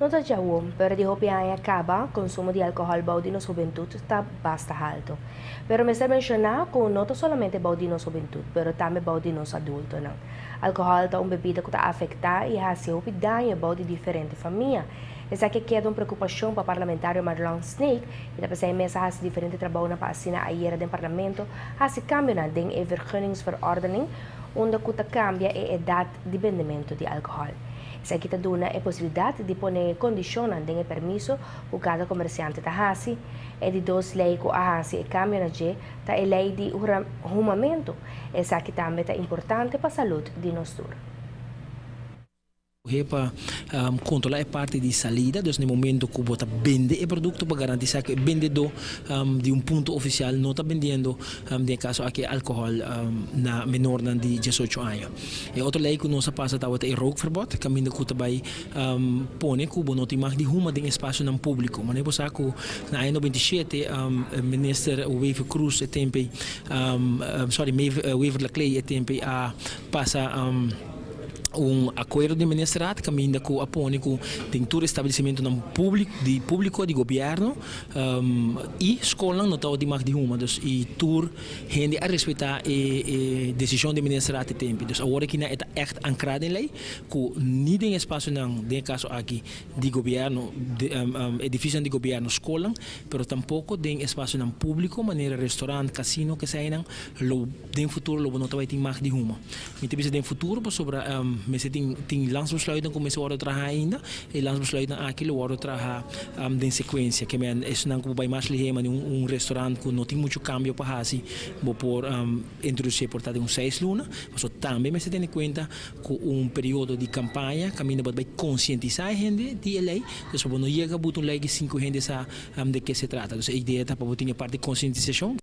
Nota Jawom, pero di hopiaya acaba, consumo de alcohol baudino juventud está basta alto. Pero me se menciona que não solamente baudino juventud, pero também baudinos adultos. Não. Alcohol é uma bebida que está afetar e há seu daño baudi diferente família. Essa que queda uma preocupação para o parlamentário Marlon Snake e da pessoa mesa há diferente trabalho na passina a era do parlamento, há se cambio na den vergunningsverordening, onde que cambia a idade de vendimento de alcohol. Essa aqui dona a possibilidade de pôr condições de permisso para cada comerciante da hasi e de duas leis que a hasi e cambio na je tá a lei de arrumamento. Essa aqui também é importante para a saúde de nós todos. Para controlar a parte de salida, dus no momento que você vende o produto para garantir que o vendedor de ponto oficial não está vendendo, em caso aqui álcool na menor de 18 anos. E outra lei que nós passa é o rookverbod, que ainda que também põe que não tem mais de uma em espaço não público. Mas eu sei que na ano 97 o ministro Wever Cruz Wever Laclay a passa acordo de ministrado que ainda que apone que tem todo estabelecimento público de governo e escola não está de mais de uma dus e tur gente a respeitar a decisão de ministrado de tempo dus agora que é echt ancrado em lei que nem tem espaço não de caso aqui de governo edifício de governo escola pero tampouco tem espaço não público maneira restaurante casino que saem lo de futuro lo não vai ter mais de uma então bisa de futuro sobre mas tem landsbesluiten começou a trabalhar ainda e landsbesluiten aqui lo a trabalhar em sequência que é isso não como vai mais ligeiro restaurante que não tem muito câmbio para assim vou por introduzir por tarde 6 lunas mas também me se tem em conta que período de campanha caminho vai conscientizar a gente de lei então não chega a lei de 5 gente sabe de que se trata então a ideia é para ter parte de conscientização.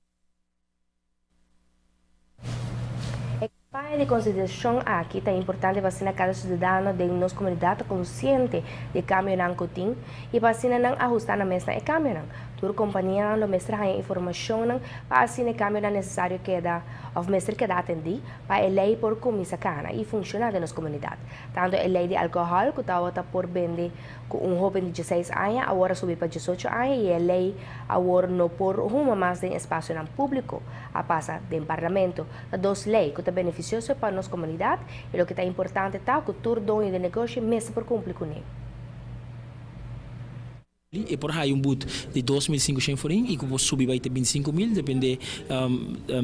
Para de consideração aqui é importante vacinar cada cidadão de nossa comunidade consciente de cambio não tem e vacina não ajustar na mesma e cambio não. Toda companhia não mestra a informação não para assim o cambio não necessário que dá ou mestre que dá atender para a lei por comissa cana e funcionar na nossa comunidade. Tanto a lei de álcool que está por vender com jovem de 16 anos agora subir para 18 anos e a lei agora não por uma mais em espaço não público a passa do parlamento. Duas leis que beneficioso para nossa comunidade e o que é importante é que todo dono de negócio mesmo por cumprir com ele. E por aí boot de 2.500 forinhos e que vou subir vai ter 25.000 depende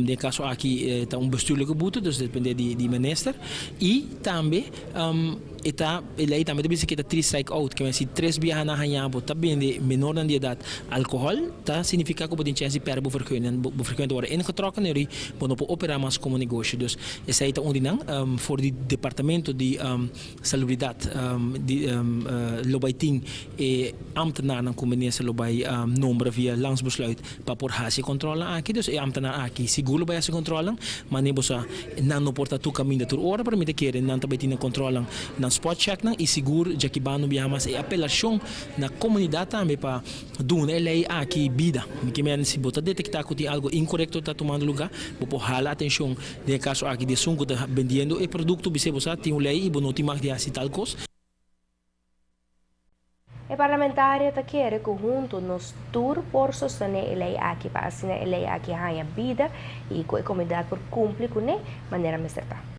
de caso aqui está bestuurlijke boete dus depende de minister e também ele também deve ser que está 3 strike out que é se 3 bias na hanhabo também de menor de idade álcool tá significa que pode chance per frequente hora ingetrokken e pode operar mais como negócio dus essa é onde não for de departamento de salubridade de lobaiting e ambtenaar dan kom meneer bij nummer via landsbesluit para por hasi controla aqui dus e ambtenaar aqui seguro bij hasi controla maar nem bosa não no porta tu caminho tur hora para me te querer não também tinha controla na spot check não e seguro já que bano via mas e apelação na comunidade também para doen lei aqui vida que men se bota detectar que tem algo incorreto está tomando lugar vou hala atenção de caso aqui de sungo de vendendo e produto bise bosa tem lei e bonoti mag de hasi tal coisa. O parlamentário está querendo que junto nos tur por sostener a lei aqui para assinar a lei aqui a vida e que a comunidade por cumprir com a maneira mais certa.